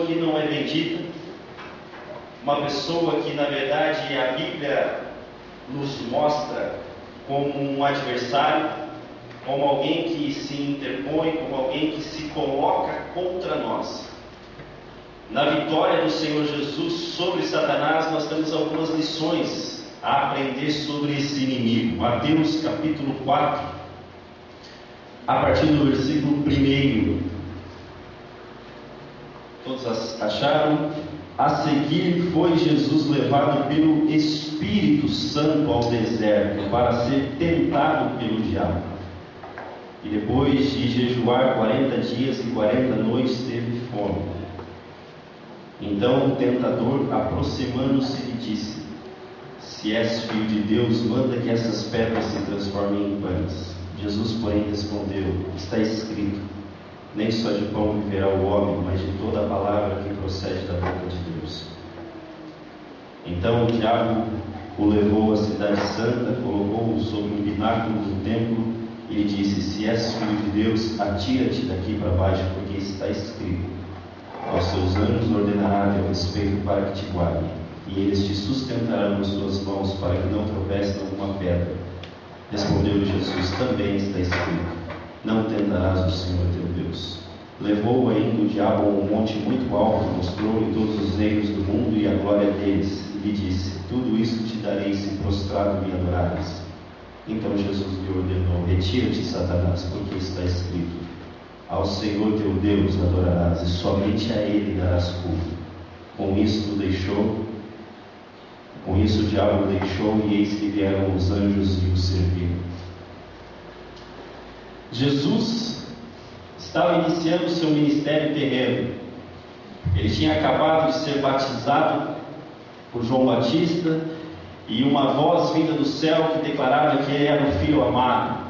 que não é bendita, uma pessoa que, na verdade, a Bíblia nos mostra como um adversário, como alguém que se interpõe, como alguém que se coloca contra nós. Na vitória do Senhor Jesus sobre Satanás, nós temos algumas lições a aprender sobre esse inimigo. Mateus capítulo 4, a partir do versículo 1. Todos acharam? A seguir foi Jesus levado pelo Espírito Santo ao deserto para ser tentado pelo diabo. E depois de jejuar 40 dias e 40 noites teve fome. Então o tentador, aproximando-se, lhe disse: Se és filho de Deus, manda que essas pedras se transformem em pães. Jesus, porém, respondeu: Está escrito: Nem só de pão viverá o homem, mas de toda a palavra que procede da boca de Deus. Então o diabo o levou à cidade santa, colocou-o sobre um pináculo do templo e lhe disse: Se és filho de Deus, atira-te daqui para baixo, porque está escrito: Aos seus anjos ordenará a teu respeito para que te guardem, e eles te sustentarão nas suas mãos para que não tropece em alguma pedra. Respondeu Jesus: Também está escrito: Não tentarás o Senhor teu Deus. Levou ainda o diabo a um monte muito alto, mostrou-lhe todos os reinos do mundo e a glória deles, e lhe disse: Tudo isso te darei se prostrado me adorares. Então Jesus lhe ordenou: Retira-te, Satanás, porque está escrito: Ao Senhor teu Deus adorarás, e somente a Ele darás culto. Com isso o diabo o deixou, e eis que vieram os anjos e o serviram. Jesus estava iniciando o seu ministério terreno. Ele tinha acabado de ser batizado por João Batista, e uma voz vinda do céu que declarava que ele era o Filho amado.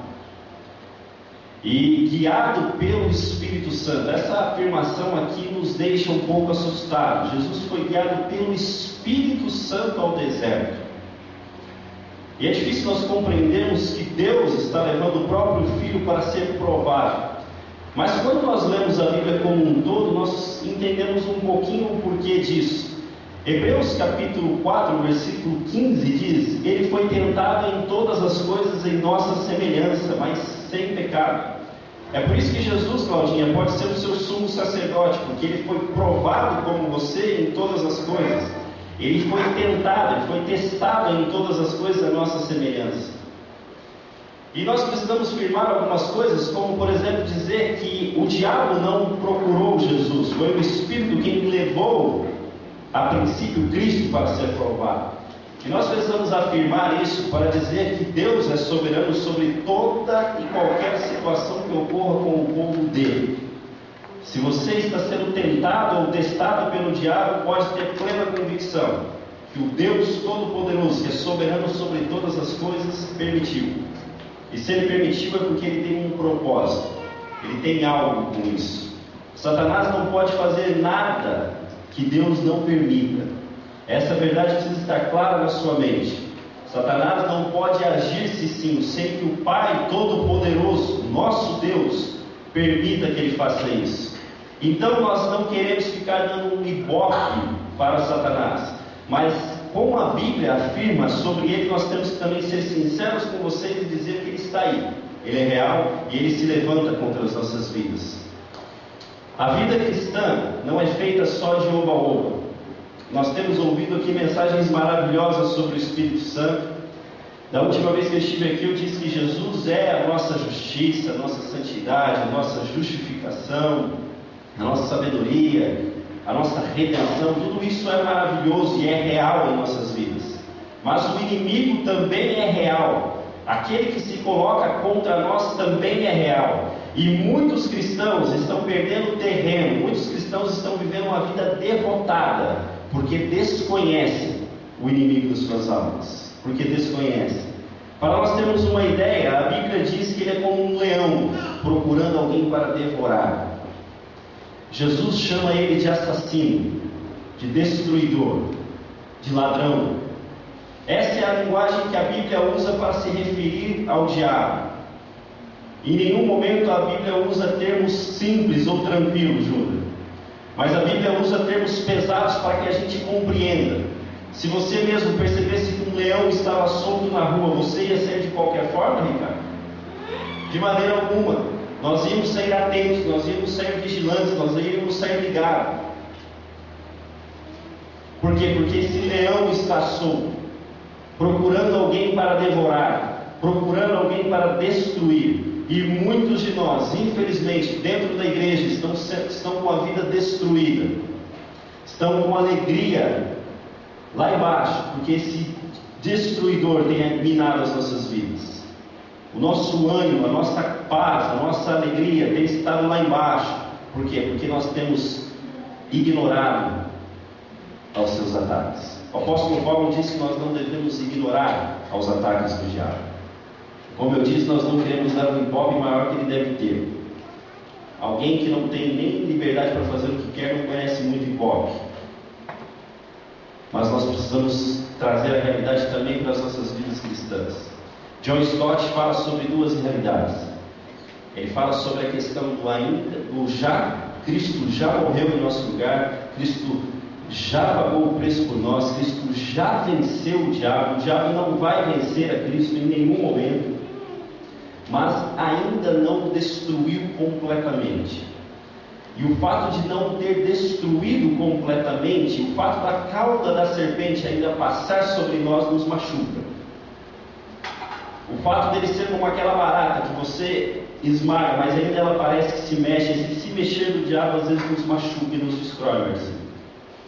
E guiado pelo Espírito Santo. Essa afirmação aqui nos deixa um pouco assustados. Jesus foi guiado pelo Espírito Santo ao deserto. E é difícil nós compreendermos que Deus está levando o próprio Filho para ser provado. Mas quando nós lemos a Bíblia como um todo, nós entendemos um pouquinho o porquê disso. Hebreus capítulo 4, versículo 15 diz: Ele foi tentado em todas as coisas em nossa semelhança, mas sem pecado. É por isso que Jesus, Claudinha, pode ser o seu sumo sacerdote, porque ele foi provado como você em todas as coisas. Ele foi tentado, ele foi testado em todas as coisas a nossa semelhança. E nós precisamos firmar algumas coisas, como por exemplo dizer que o diabo não procurou Jesus, foi o Espírito quem levou a princípio Cristo para ser provado. E nós precisamos afirmar isso para dizer que Deus é soberano sobre toda e qualquer situação que ocorra com o povo dele. Se você está sendo tentado ou testado pelo diabo, pode ter plena convicção que o Deus Todo-Poderoso, que é soberano sobre todas as coisas, permitiu. E se ele permitiu é porque ele tem um propósito, ele tem algo com isso. Satanás não pode fazer nada que Deus não permita. Essa verdade precisa estar clara na sua mente. Satanás não pode agir sim, sem que o Pai Todo-Poderoso, nosso Deus, permita que ele faça isso. Então nós não queremos ficar dando um ibope para Satanás, mas como a Bíblia afirma sobre ele, nós temos que também ser sinceros com vocês e dizer que ele está aí. Ele é real e ele se levanta contra as nossas vidas. A vida cristã não é feita só de oba-oba. Nós temos ouvido aqui mensagens maravilhosas sobre o Espírito Santo. Da última vez que eu estive aqui, eu disse que Jesus é a nossa justiça, a nossa santidade, a nossa justificação, a nossa sabedoria, a nossa redenção. Tudo isso é maravilhoso e é real em nossas vidas. Mas o inimigo também é real. Aquele que se coloca contra nós também é real. E muitos cristãos estão perdendo terreno, muitos cristãos estão vivendo uma vida derrotada, porque desconhecem o inimigo das suas almas, porque desconhecem. Para nós termos uma ideia, a Bíblia diz que ele é como um leão, procurando alguém para devorar. Jesus chama ele de assassino, de destruidor, de ladrão. Essa é a linguagem que a Bíblia usa para se referir ao diabo. Em nenhum momento a Bíblia usa termos simples ou tranquilos, Júlia. mas a Bíblia usa termos pesados para que a gente compreenda. Se você mesmo percebesse que um leão estava solto na rua, você ia sair de qualquer forma, Ricardo? De maneira alguma. Nós íamos sair atentos, nós íamos sair vigilantes, nós íamos sair ligados. Por quê? Porque esse leão está solto, procurando alguém para devorar, procurando alguém para destruir. E muitos de nós, infelizmente, dentro da igreja, estão com a vida destruída, estão com alegria lá embaixo, porque esse destruidor tem minado as nossas vidas. O nosso ânimo, a nossa paz, a nossa alegria tem estado lá embaixo. Por quê? Porque nós temos ignorado aos seus ataques. O apóstolo Paulo diz que nós não devemos ignorar aos ataques do diabo. Como eu disse, nós não queremos dar um ibope maior que ele deve ter. Alguém que não tem nem liberdade para fazer o que quer não conhece muito ibope. Mas nós precisamos trazer a realidade também para as nossas vidas cristãs. John Stott fala sobre duas realidades. Ele fala sobre a questão do já. Cristo já morreu em nosso lugar, Cristo já pagou o preço por nós, Cristo já venceu o diabo não vai vencer a Cristo em nenhum momento, mas ainda não destruiu completamente. E o fato de não ter destruído completamente, o fato da cauda da serpente ainda passar sobre nós, nos machuca. O fato dele ser como aquela barata que você esmaga, mas ainda ela parece que se mexe. Esse se mexer do diabo às vezes nos machuca e nos destrói, Marcinho.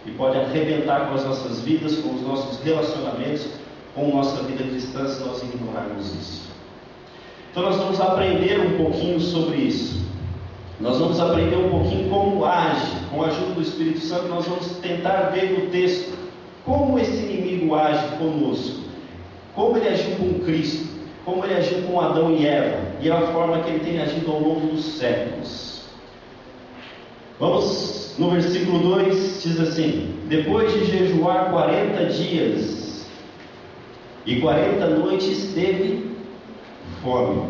E pode arrebentar com as nossas vidas, com os nossos relacionamentos, com a nossa vida cristã, se nós ignorarmos isso. Então nós vamos aprender um pouquinho sobre isso. Nós vamos aprender um pouquinho como age. Com a ajuda do Espírito Santo, nós vamos tentar ver no texto como esse inimigo age conosco, como ele agiu com Cristo, como ele agiu com Adão e Eva, e a forma que ele tem agido ao longo dos séculos. Vamos no versículo 2, diz assim: depois de jejuar 40 dias e 40 noites teve fome,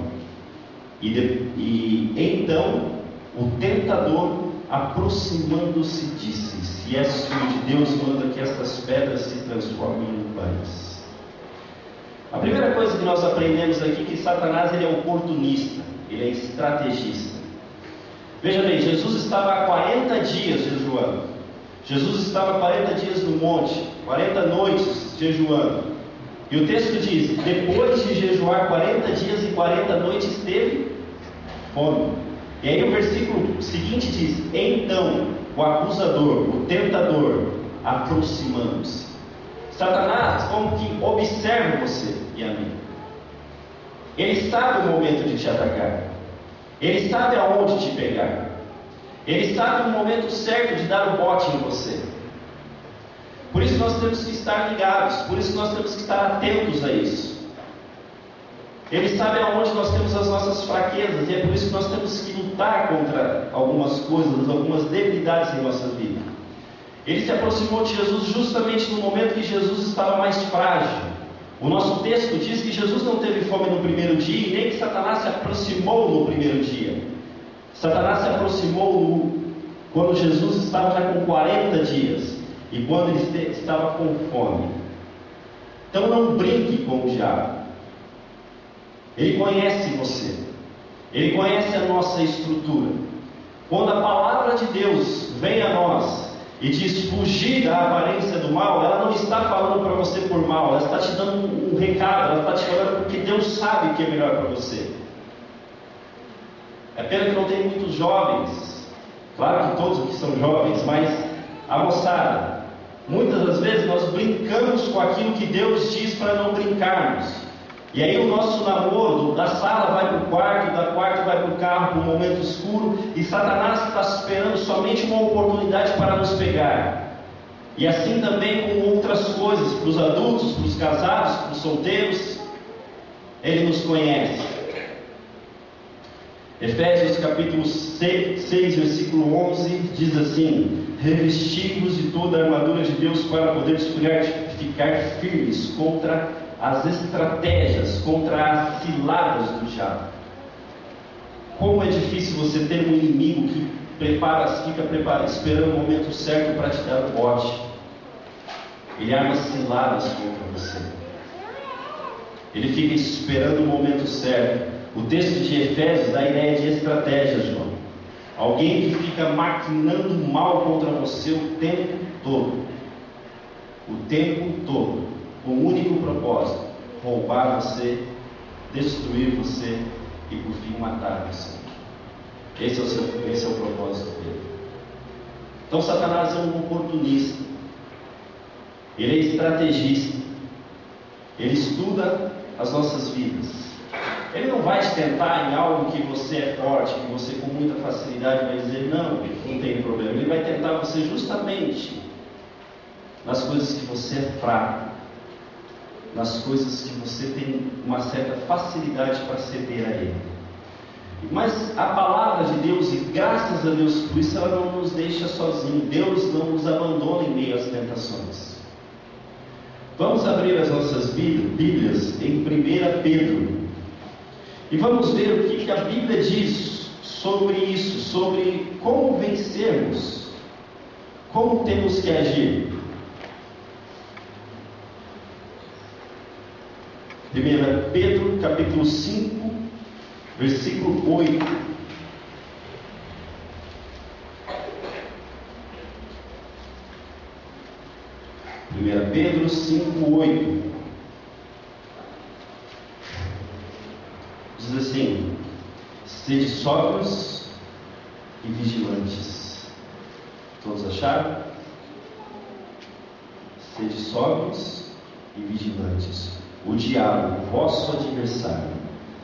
e então o tentador, aproximando-se, disse: se és filho de Deus, manda que estas pedras se transformem em pães. A primeira coisa que nós aprendemos aqui é que Satanás ele é oportunista, ele é estrategista. Veja bem, Jesus estava há 40 dias jejuando. Jesus estava 40 dias no monte, 40 noites jejuando. E o texto diz: depois de jejuar 40 dias e 40 noites teve fome. E aí o versículo seguinte diz: então o acusador, o tentador, aproximando-se. Satanás como que observa você e a mim. Ele sabe o momento de te atacar. Ele sabe aonde te pegar. Ele sabe o momento certo de dar o bote em você. Por isso nós temos que estar ligados. Por isso nós temos que estar atentos a isso. Ele sabe aonde nós temos as nossas fraquezas. E é por isso que nós temos que lutar contra algumas coisas, algumas debilidades em nossa vida. Ele se aproximou de Jesus justamente no momento que Jesus estava mais frágil. O nosso texto diz que Jesus não teve fome no primeiro dia e nem que Satanás se aproximou no primeiro dia. Satanás se aproximou quando Jesus estava já com 40 dias e quando ele estava com fome. Então não brinque com o diabo. Ele conhece você. Ele conhece a nossa estrutura. Quando a palavra de Deus vem a nós e diz fugir da aparência do mal, ela não está falando para você por mal, ela está te dando um recado, ela está te falando porque Deus sabe o que é melhor para você. É pena que não tem muitos jovens, claro que todos aqui são jovens, mas a moçada, muitas das vezes nós brincamos com aquilo que Deus diz para não brincarmos. E aí o nosso namoro, da sala vai para o quarto, da quarto vai para o carro, para um momento escuro, e Satanás está esperando somente uma oportunidade para nos pegar. E assim também com outras coisas, para os adultos, para os casados, para os solteiros, ele nos conhece. Efésios capítulo 6, versículo 11, diz assim: revesti-vos de toda a armadura de Deus para poderes ficar firmes contra as estratégias, contra as ciladas do diabo. Como é difícil você ter um inimigo que esperando o momento certo para te dar o bote. Ele arma ciladas contra você. Ele fica esperando o momento certo. O texto de Efésios dá a ideia de estratégia, João. Alguém que fica maquinando mal contra você o tempo todo. O tempo todo. Com o único propósito: roubar você, destruir você e por fim matar você. Esse é o propósito dele. Então Satanás é um oportunista. Ele é estrategista. Ele estuda as nossas vidas. Ele não vai te tentar em algo que você é forte, que você com muita facilidade vai dizer não tem problema. Ele vai tentar você justamente nas coisas que você é fraco, nas coisas que você tem uma certa facilidade para ceder a ele. Mas a palavra de Deus, e graças a Deus por isso, ela não nos deixa sozinhos. Deus não nos abandona em meio às tentações. Vamos abrir as nossas Bíblias em 1 Pedro e vamos ver o que a Bíblia diz sobre isso, sobre como vencermos, como temos que agir. 1 Pedro capítulo 5, versículo 8. 1 Pedro 5, 8. Diz assim: sede sóbrios e vigilantes. Todos acharam? Sede sóbrios e vigilantes. O diabo, vosso adversário,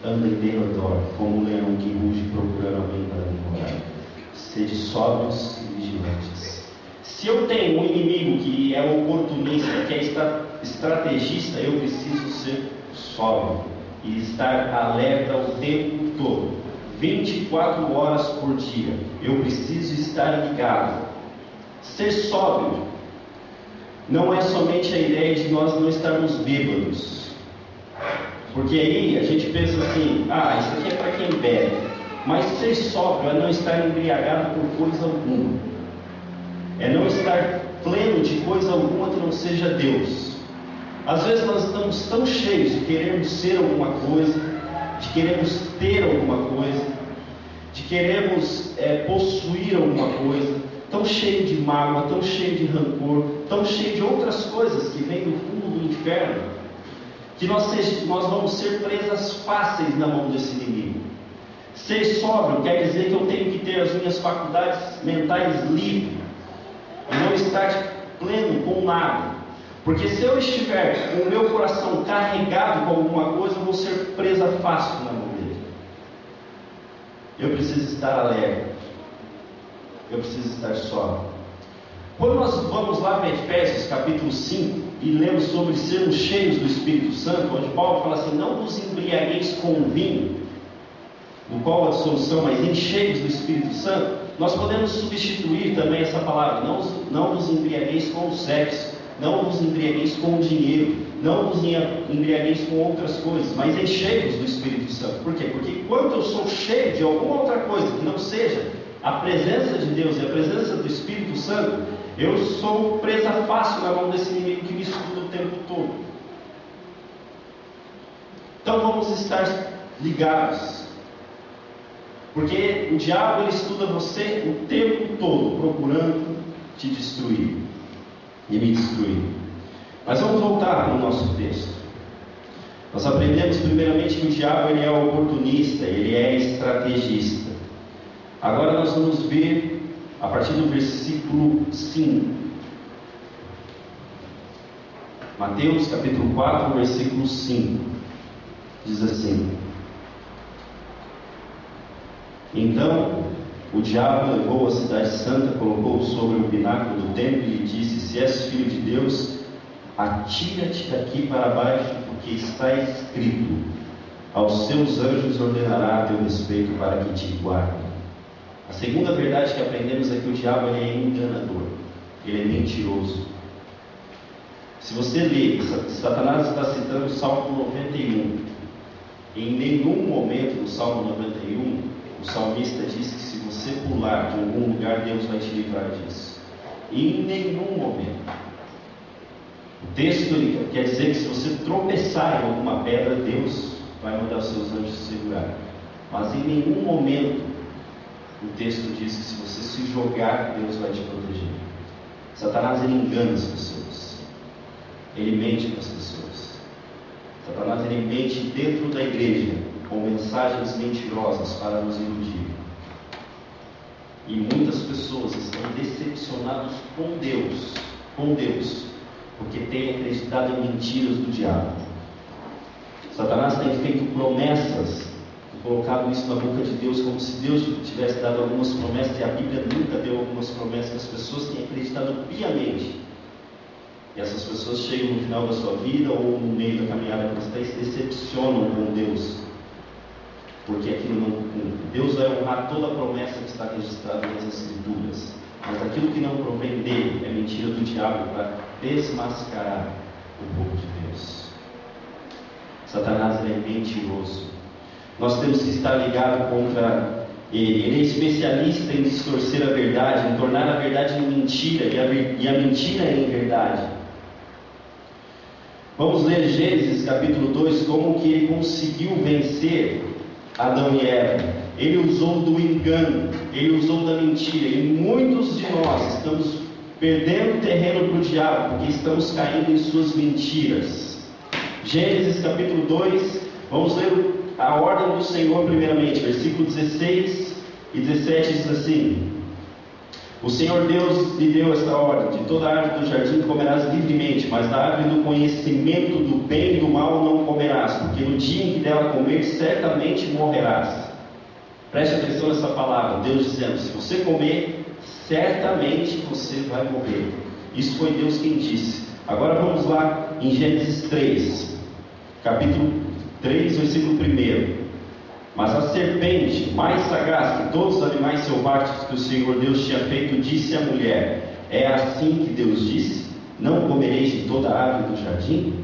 anda em derredor, como um leão que ruge procurando alguém para devorar. Sede sóbrios e vigilantes. Se eu tenho um inimigo que é oportunista, que é estrategista, eu preciso ser sóbrio e estar alerta o tempo todo, 24 horas por dia. Eu preciso estar ligado. Ser sóbrio não é somente a ideia de nós não estarmos bêbados, porque aí a gente pensa assim: isso aqui é para quem bebe. Mas ser sóbrio é não estar embriagado por coisa alguma. É não estar pleno de coisa alguma que não seja Deus. Às vezes nós estamos tão cheios de querermos ser alguma coisa, de queremos ter alguma coisa, de queremos possuir alguma coisa, tão cheio de mágoa, tão cheio de rancor, tão cheio de outras coisas que vêm do fundo do inferno, que nós vamos ser presas fáceis na mão desse inimigo. Ser sóbrio quer dizer que eu tenho que ter as minhas faculdades mentais livres e não estar pleno com nada. Porque se eu estiver com o meu coração carregado com alguma coisa, eu vou ser presa fácil na mão dele. Eu preciso estar alerta. Eu preciso estar sóbrio. Quando nós vamos lá para Efésios capítulo 5 e lemos sobre sermos cheios do Espírito Santo, onde Paulo fala assim: não vos embriagueis com o vinho, no qual a dissolução, mas encheios do Espírito Santo. Nós podemos substituir também essa palavra: não vos embriagueis com o sexo, não vos embriagueis com o dinheiro, não vos embriagueis com outras coisas, mas encheios do Espírito Santo. Por quê? Porque quando eu sou cheio de alguma outra coisa que não seja a presença de Deus e a presença do Espírito Santo, eu sou presa fácil na mão desse inimigo que me estuda o tempo todo. Então vamos estar ligados. Porque o diabo ele estuda você o tempo todo, procurando te destruir e me destruir. Mas vamos voltar no nosso texto. Nós aprendemos primeiramente que o diabo ele é oportunista, ele é estrategista. Agora nós vamos ver a partir do versículo 5. Mateus capítulo 4, versículo 5. Diz assim: então o diabo levou a cidade santa, colocou-o sobre o pináculo do templo e lhe disse: se és filho de Deus, atira-te daqui para baixo, porque está escrito: aos seus anjos ordenará a teu respeito para que te guardem. A segunda verdade que aprendemos é que o diabo ele é enganador, ele é mentiroso. Se você ler, Satanás está citando o Salmo 91. Em nenhum momento do Salmo 91 o o salmista diz que se você pular de algum lugar, Deus vai te livrar disso. E em nenhum momento. O texto quer dizer que se você tropeçar em alguma pedra, Deus vai mandar os seus anjos segurar. Mas em nenhum momento o texto diz que se você se jogar, Deus vai te proteger. Satanás, ele engana as pessoas. Ele mente para as pessoas. Satanás, ele mente dentro da igreja com mensagens mentirosas para nos iludir. E muitas pessoas estão decepcionadas com Deus, porque têm acreditado em mentiras do diabo. Satanás tem feito promessas, colocado isso na boca de Deus, como se Deus tivesse dado algumas promessas, e a Bíblia nunca deu algumas promessas que as pessoas têm acreditado piamente. E essas pessoas chegam no final da sua vida ou no meio da caminhada cristã e se decepcionam com Deus, porque aquilo não cumpre. Deus vai honrar toda a promessa que está registrada nas Escrituras, mas aquilo que não provém dele é mentira do diabo para desmascarar o povo de Deus. Satanás, ele é mentiroso. Nós temos que estar ligados contra ele. Ele é especialista em distorcer a verdade, em tornar a verdade em mentira e a mentira em verdade. Vamos ler Gênesis capítulo 2, como que ele conseguiu vencer Adão e Eva. Ele usou do engano, ele usou da mentira, e muitos de nós estamos perdendo terreno para o diabo, porque estamos caindo em suas mentiras. Gênesis capítulo 2, vamos ler a ordem do Senhor primeiramente, versículo 16 e 17 diz assim: o Senhor Deus lhe deu esta ordem: de toda a árvore do jardim comerás livremente, mas da árvore do conhecimento do bem e do mal não comerás, porque no dia em que dela comer, certamente morrerás. Preste atenção nessa palavra, Deus dizendo: se você comer, certamente você vai morrer. Isso foi Deus quem disse. Agora vamos lá em Gênesis 3, capítulo 3, versículo 1. Mas a serpente, mais sagaz que todos os animais selváticos que o Senhor Deus tinha feito, disse à mulher: é assim que Deus disse: não comereis de toda a árvore do jardim?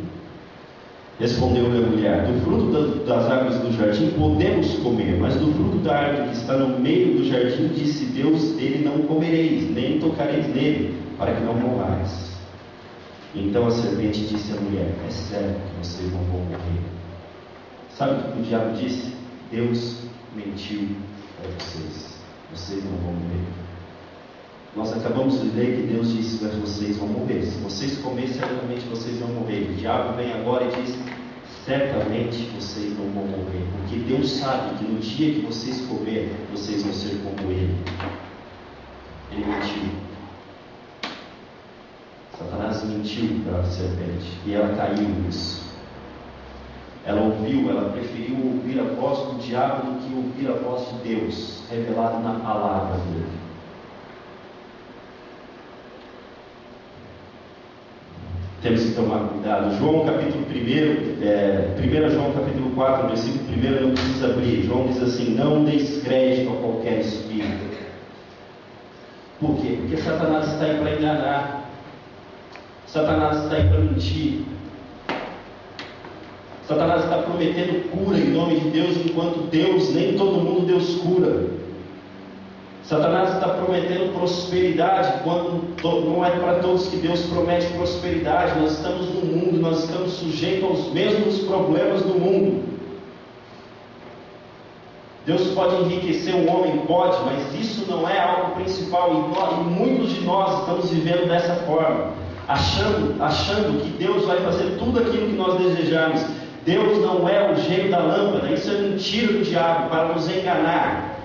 Respondeu-lhe a mulher: do fruto das árvores do jardim podemos comer, mas do fruto da árvore que está no meio do jardim, disse Deus, dele não comereis, nem tocareis nele, para que não morrais. Então a serpente disse à mulher: é certo que vocês não vão morrer. Sabe o que o diabo disse? Deus mentiu para vocês. Vocês não vão morrer. Nós acabamos de ler que Deus disse que vocês vão morrer. Se vocês comerem, certamente vocês vão morrer. O diabo vem agora e diz: certamente vocês não vão morrer. Porque Deus sabe que no dia que vocês comerem, vocês vão ser como Ele. Ele mentiu. Satanás mentiu para a serpente e ela caiu nisso. Ela preferiu ouvir a voz do diabo do que ouvir a voz de Deus, revelada na palavra dele. Temos que tomar cuidado. João capítulo 1 João capítulo 4, versículo 1, não precisa abrir. João diz assim: não deis crédito a qualquer espírito. Por quê? Porque Satanás está aí para enganar. Satanás está aí para mentir. Satanás está prometendo cura em nome de Deus, enquanto Deus, nem todo mundo Deus cura. Satanás está prometendo prosperidade, quando não é para todos que Deus promete prosperidade. Nós estamos no mundo, nós estamos sujeitos aos mesmos problemas do mundo. Deus pode enriquecer o homem, pode, mas isso não é algo principal, e muitos de nós estamos vivendo dessa forma, achando que Deus vai fazer tudo aquilo que nós desejamos. Deus não é o gênio da lâmpada, isso é mentira do diabo para nos enganar.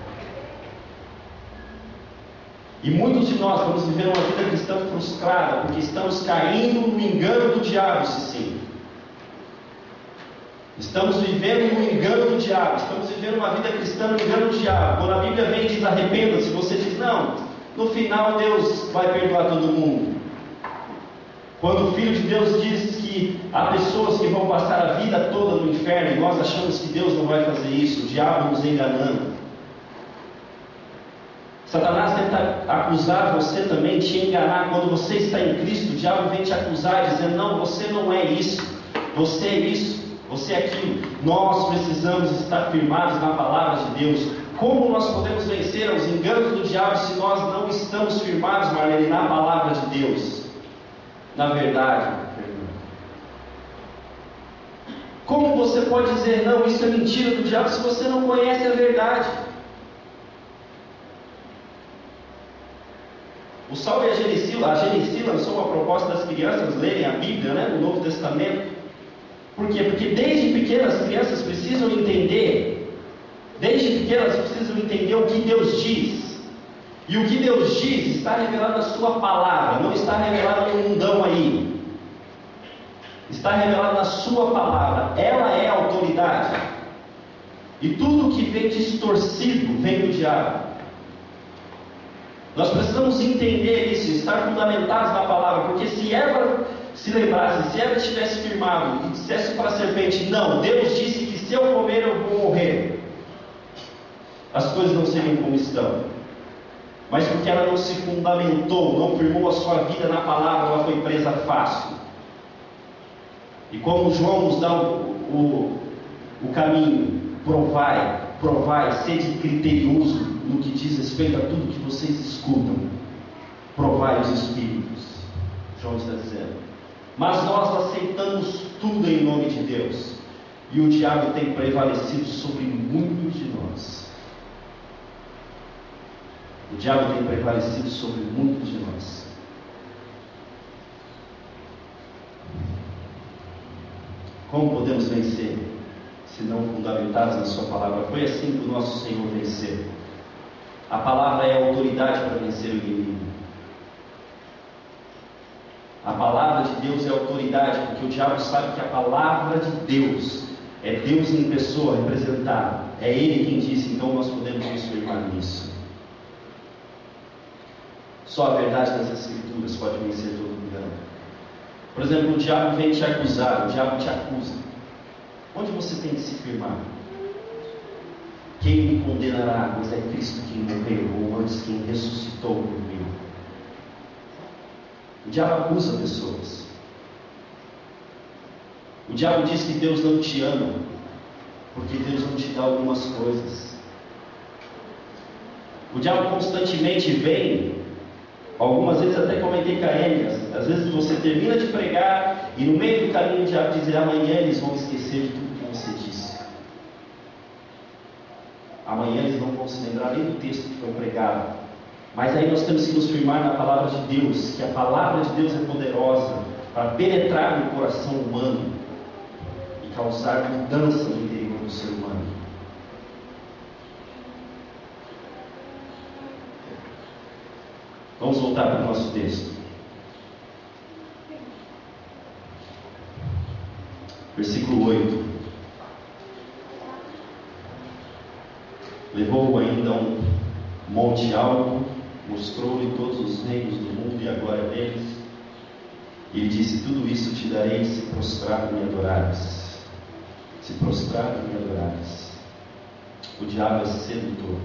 E muitos de nós vamos viver uma vida cristã frustrada, porque estamos caindo no engano do diabo, sim. Estamos vivendo no engano do diabo, estamos vivendo uma vida cristã no engano do diabo. Quando a Bíblia vem e diz arrependa-se, você diz: não, no final Deus vai perdoar todo mundo. Quando o Filho de Deus diz que há pessoas que vão passar a vida toda no inferno, e nós achamos que Deus não vai fazer isso, o diabo nos enganando. Satanás tenta acusar você também, te enganar. Quando você está em Cristo, o diabo vem te acusar, dizendo: não, você não é isso, você é isso, você é aquilo. Nós precisamos estar firmados na palavra de Deus. Como nós podemos vencer os enganos do diabo se nós não estamos firmados, Marlene, na palavra de Deus? Na verdade, como você pode dizer, não, isso é mentira do diabo, se você não conhece a verdade? O Saulo e a Genicila lançou uma proposta das crianças lerem a Bíblia, né, no Novo Testamento. Por quê? Porque desde pequenas as crianças precisam entender, o que Deus diz. E o que Deus diz está revelado na sua palavra, não está revelado no mundão aí. Está revelado na sua palavra. Ela é a autoridade. E tudo que vem distorcido vem do diabo. Nós precisamos entender isso, estar fundamentados na palavra, porque se Eva se lembrasse, se Eva tivesse firmado e dissesse para a serpente, não, Deus disse que se eu comer eu vou morrer, as coisas não seriam como estão. Mas porque ela não se fundamentou, não firmou a sua vida na palavra, ela foi presa fácil. E como João nos dá o caminho, provai, sede criterioso no que diz respeito a tudo que vocês escutam. Provai os espíritos. João está dizendo. Mas nós aceitamos tudo em nome de Deus. E o diabo tem prevalecido sobre muitos de nós. O diabo tem prevalecido sobre muitos de nós. Como podemos vencer, se não fundamentados na sua palavra? Foi assim que o nosso Senhor venceu. A palavra é a autoridade para vencer o inimigo. A palavra de Deus é a autoridade, porque o diabo sabe que a palavra de Deus é Deus em pessoa representada. É Ele quem disse, então nós podemos nos firmar nisso. Só a verdade das Escrituras pode vencer todo engano. Por exemplo, o diabo vem te acusar, o diabo te acusa. Onde você tem que se firmar? Quem me condenará? Pois é Cristo quem morreu, ou antes quem ressuscitou por mim. O diabo acusa pessoas. O diabo diz que Deus não te ama, porque Deus não te dá algumas coisas. O diabo constantemente vem, algumas vezes até comentei com a Amy, às vezes você termina de pregar e no meio do caminho o diabo diz, amanhã eles vão esquecer de tudo que você disse. Amanhã eles não vão se lembrar nem do texto que foi pregado. Mas aí nós temos que nos firmar na palavra de Deus, que a palavra de Deus é poderosa para penetrar no coração humano e causar mudança no interior do ser humano. Vamos voltar para o nosso texto. Versículo 8. Levou-o ainda a um monte alto, mostrou-lhe todos os reinos do mundo e a glória deles. E ele disse, tudo isso te darei se prostrado me adorares. Se prostrado me adorares. O diabo é sedutor.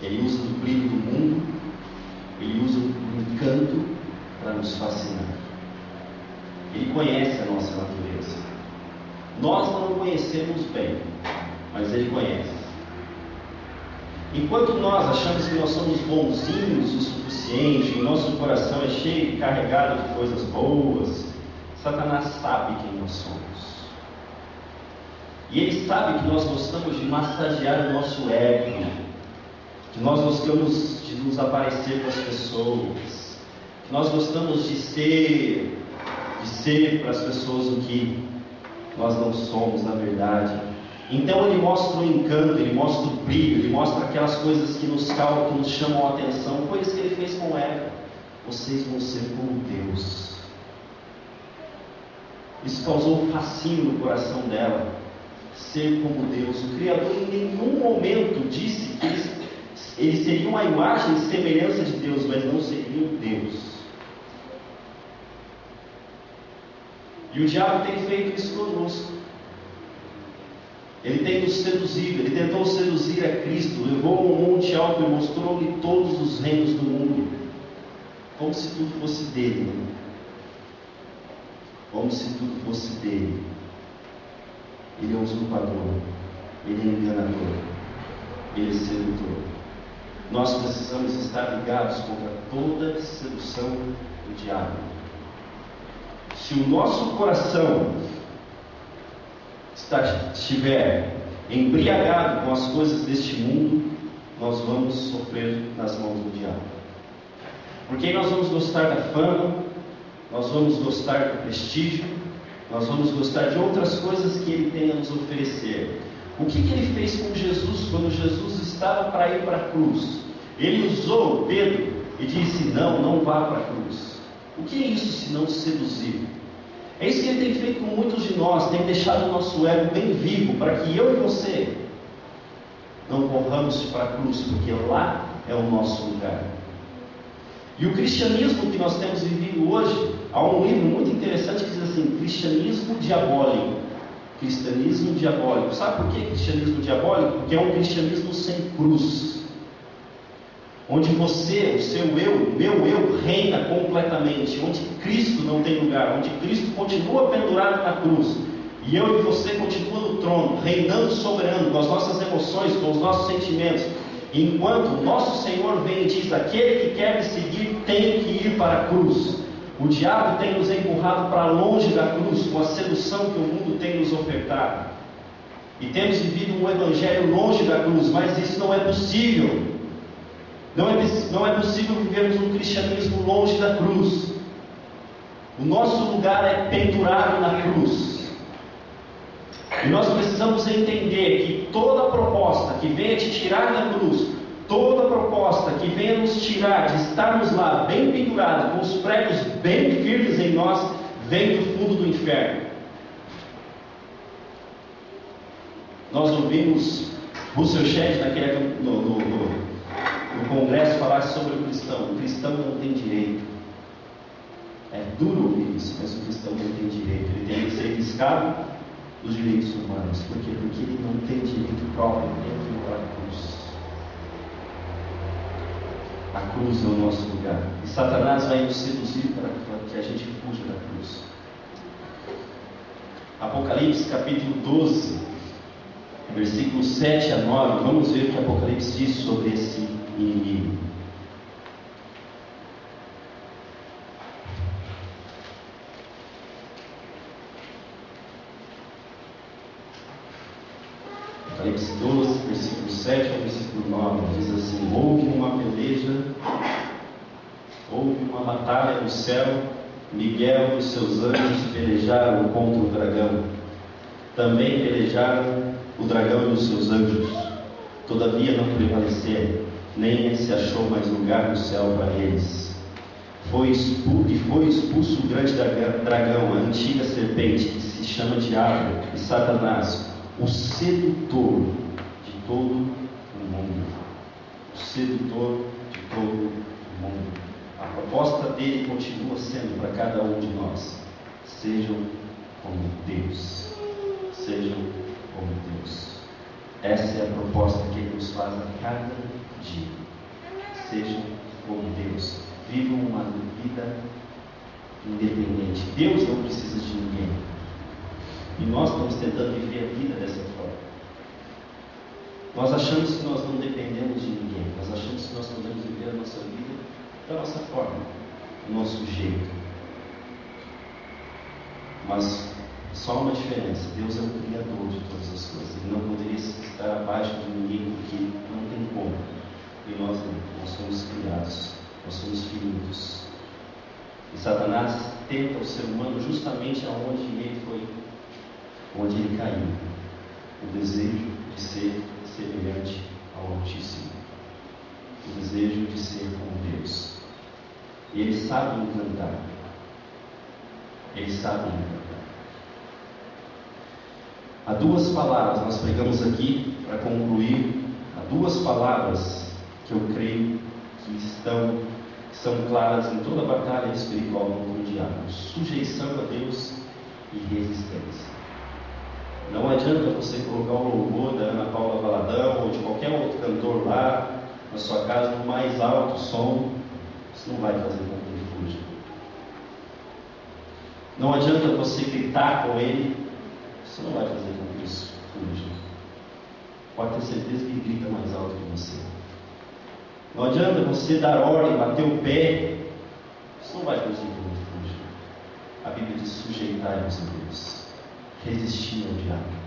Ele usa do brilho do mundo, ele usa do encanto para nos fascinar. Ele conhece a nossa natureza. Nós não conhecemos bem, mas ele conhece. Enquanto nós achamos que nós somos bonzinhos o suficiente, o nosso coração é cheio e carregado de coisas boas, Satanás sabe quem nós somos. E ele sabe que nós gostamos de massagear o nosso ego, que nós gostamos de nos aparecer para as pessoas, que nós gostamos de ser para as pessoas o que nós não somos na verdade. Então ele mostra o encanto, ele mostra o brilho, ele mostra aquelas coisas que nos calmam, que nos chamam a atenção, coisas que ele fez com Eva. Vocês vão ser como Deus. Isso causou um fascínio no coração dela, ser como Deus. O Criador em nenhum momento disse que eles seriam uma imagem e semelhança de Deus, mas não seriam Deus. E o diabo tem feito isso conosco. Ele tem nos seduzido, ele tentou seduzir a Cristo, levou a um monte alto e mostrou-lhe todos os reinos do mundo, como se tudo fosse dele, como se tudo fosse dele. Ele é um usurpador, ele é enganador. ele é sedutor. Nós precisamos estar ligados contra toda sedução do diabo. Se o nosso coração estiver embriagado com as coisas deste mundo, nós vamos sofrer nas mãos do diabo. Porque nós vamos gostar da fama, nós vamos gostar do prestígio, nós vamos gostar de outras coisas que ele tem a nos oferecer. O que ele fez com Jesus quando Jesus estava para ir para a cruz? Ele usou Pedro e disse: não vá para a cruz. O que é isso se não seduzir? É isso que ele tem feito com muitos de nós, tem deixado o nosso ego bem vivo, para que eu e você não corramos para a cruz, porque lá é o nosso lugar. E o cristianismo que nós temos vivido hoje, há um livro muito interessante que diz assim: cristianismo diabólico. Cristianismo diabólico. Sabe por que cristianismo diabólico? Porque é um cristianismo sem cruz, onde você, o seu eu, meu eu, reina completamente, onde Cristo não tem lugar, onde Cristo continua pendurado na cruz, e eu e você continuam no trono, reinando soberano, com as nossas emoções, com os nossos sentimentos, enquanto o nosso Senhor vem e diz: aquele que quer me seguir tem que ir para a cruz. O diabo tem nos empurrado para longe da cruz, com a sedução que o mundo tem nos ofertado, e temos vivido um evangelho longe da cruz, mas isso não é possível. Não é possível vivermos um cristianismo longe da cruz. O nosso lugar é pendurado na cruz. E nós precisamos entender que toda proposta que venha te tirar da cruz, toda proposta que venha nos tirar de estarmos lá bem pendurados, com os pregos bem firmes em nós, vem do fundo do inferno. Nós ouvimos Russell Shedd no congresso falar sobre o cristão. O cristão não tem direito. É duro ouvir isso, mas o cristão não tem direito. Ele tem que ser escravo dos direitos humanos. Por quê? Porque ele não tem direito próprio dentro da cruz. A cruz é o nosso lugar. E Satanás vai nos seduzir para que a gente fuja da cruz. Apocalipse capítulo 12, versículos 7 a 9. Vamos ver o que Apocalipse diz sobre esse inimigo. Apocalipse 12, versículo 7 ao versículo 9, diz assim: houve uma batalha no céu, Miguel e os seus anjos pelejaram contra o dragão. Também pelejaram o dragão e os seus anjos. Todavia não prevaleceram, nem se achou mais lugar no céu para eles. Foi expulso o grande dragão, a antiga serpente, que se chama Diabo e Satanás, o sedutor de todo o mundo. O sedutor de todo o mundo. A proposta dele continua sendo para cada um de nós: sejam como Deus. Sejam como Deus. Essa é a proposta que ele nos faz a cada dia. Sejam como Deus. Vivam uma vida independente. Deus não precisa de ninguém. E nós estamos tentando viver a vida dessa forma. Nós achamos que nós não dependemos de ninguém. Nós achamos que nós podemos viver a nossa vida da nossa forma, do nosso jeito. Mas só uma diferença: Deus é o Criador de todas as coisas. Ele não poderia estar abaixo de ninguém, porque não tem como. E nós não. Nós somos criados, nós somos finitos. E Satanás tenta o ser humano justamente aonde ele caiu. O desejo de ser semelhante ao Altíssimo. O desejo de ser como Deus. E ele sabe encantar. Ele sabe encantar. Há duas palavras, nós pregamos aqui para concluir. Há duas palavras que eu creio que são claras em toda a batalha espiritual contra o diabo: sujeição a Deus e resistência. Não adianta você colocar o louvor da Ana Paula Valadão ou de qualquer outro cantor lá na sua casa no mais alto som. Isso não vai fazer com que ele fuja. Não adianta você gritar com ele. Isso não vai fazer com que isso fuja. pode ter certeza que grita mais alto que você. Não adianta você dar ordem, bater o pé, isso não vai produzir refúgio. A Bíblia diz: sujeitai-vos a Deus, resistir ao diabo.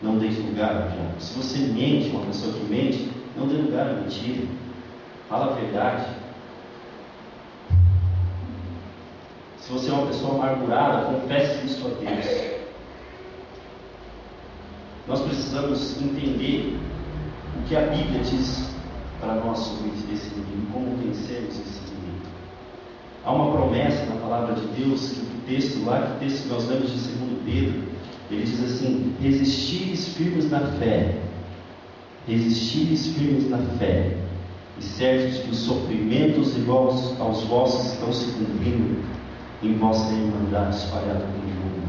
Não dê lugar ao diabo. Se você mente, uma pessoa que mente, não dê lugar à mentira. Fala a verdade. Se você é uma pessoa amargurada, confesse isso a Deus. Nós precisamos entender o que a Bíblia diz para nós sobre esse inimigo, como vencermos esse inimigo. Há uma promessa na palavra de Deus, que o texto que nós lemos de 2 Pedro, ele diz assim: resistis firmes na fé, e certos que os sofrimentos iguais aos vossos estão se cumprindo em vossa irmandade espalhada pelo mundo.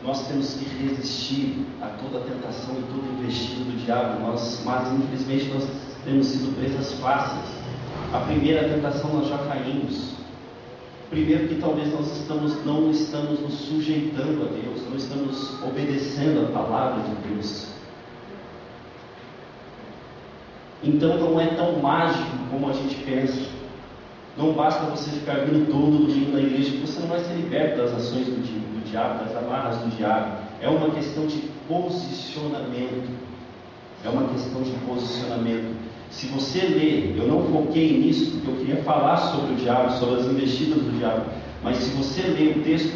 Nós temos que resistir a toda a tentação e todo investido do diabo, mas infelizmente nós temos sido presas fáceis. A primeira tentação nós já caímos. Primeiro, que talvez nós não estamos nos sujeitando a Deus, não estamos obedecendo a palavra de Deus. Então não é tão mágico como a gente pensa. Não basta você ficar vindo todo domingo na igreja, que você não vai ser liberto das ações do diabo, das amarras do diabo. É uma questão de posicionamento. Se você ler, eu não foquei nisso porque eu queria falar sobre o diabo, sobre as investidas do diabo, mas se você ler o texto,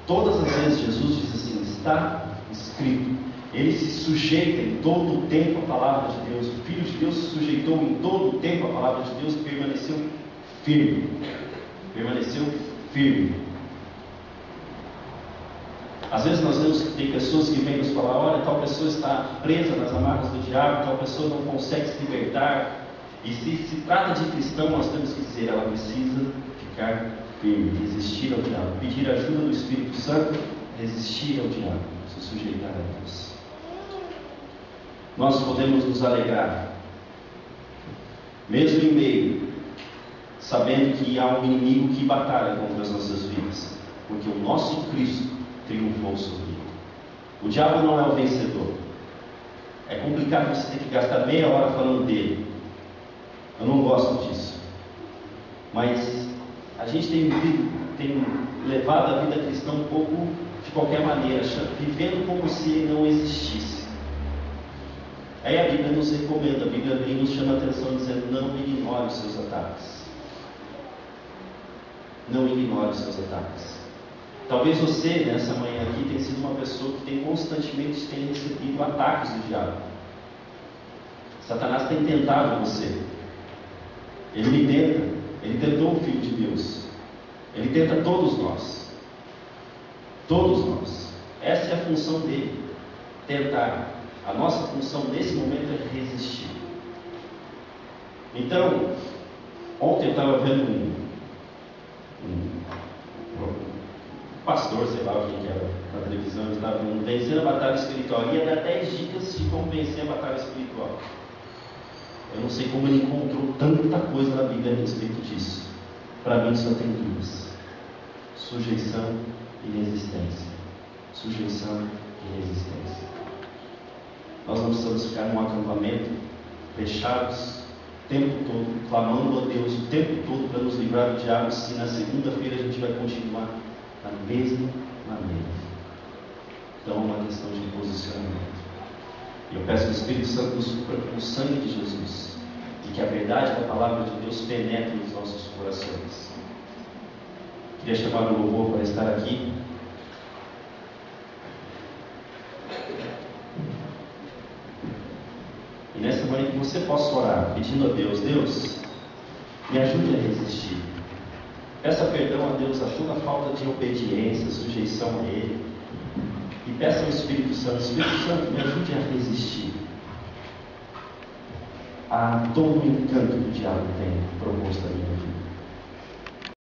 todas as vezes Jesus diz assim: está escrito. Ele se sujeita em todo o tempo à palavra de Deus. O Filho de Deus se sujeitou em todo o tempo à palavra de Deus e permaneceu firme. Às vezes nós vemos que tem pessoas que vêm nos falar: olha, tal pessoa está presa nas amarras do diabo, tal pessoa não consegue se libertar. E se trata de cristão, nós temos que dizer: ela precisa ficar firme, resistir ao diabo, pedir ajuda do Espírito Santo, resistir ao diabo, se sujeitar a Deus. Nós podemos nos alegrar, mesmo em meio, sabendo que há um inimigo que batalha contra as nossas vidas, porque o nosso Cristo triunfou sobre ele. O diabo não é o vencedor. É complicado você ter que gastar meia hora falando dele. Eu não gosto disso. Mas a gente tem levado a vida cristã um pouco de qualquer maneira, vivendo como se ele não existisse. Aí a Bíblia nos recomenda, a Bíblia nos chama a atenção dizendo: não ignore os seus ataques. Não ignore os seus ataques. Talvez você, nessa manhã aqui, tenha sido uma pessoa que constantemente tem recebido ataques do diabo. Satanás tem tentado você. Ele tentou o Filho de Deus. Ele tenta todos nós. Todos nós. Essa é a função dele, tentar. A nossa função nesse momento é resistir. Então, ontem eu estava vendo um pastor, sei lá quem que era, na televisão, ele estava vendo vencer a batalha espiritual. Ia dar 10 dicas de como vencer a batalha espiritual. Eu não sei como ele encontrou tanta coisa na Bíblia a respeito disso. Para mim só tem 2: sujeição e resistência. Sujeição e resistência. Nós não precisamos ficar num acampamento fechados o tempo todo, clamando a Deus o tempo todo para nos livrar do diabo, se na segunda-feira a gente vai continuar da mesma maneira. Então é uma questão de posicionamento. E eu peço ao Espírito Santo nos supra com o sangue de Jesus, e que a verdade da palavra de Deus penetre nos nossos corações. Queria chamar o louvor para estar aqui. E nessa manhã que você possa orar, pedindo a Deus: Deus, me ajude a resistir. Peça perdão a Deus a toda a falta de obediência, sujeição a Ele. E peça ao Espírito Santo: Espírito Santo, me ajude a resistir a todo o encanto que o diabo tem proposto a minha vida.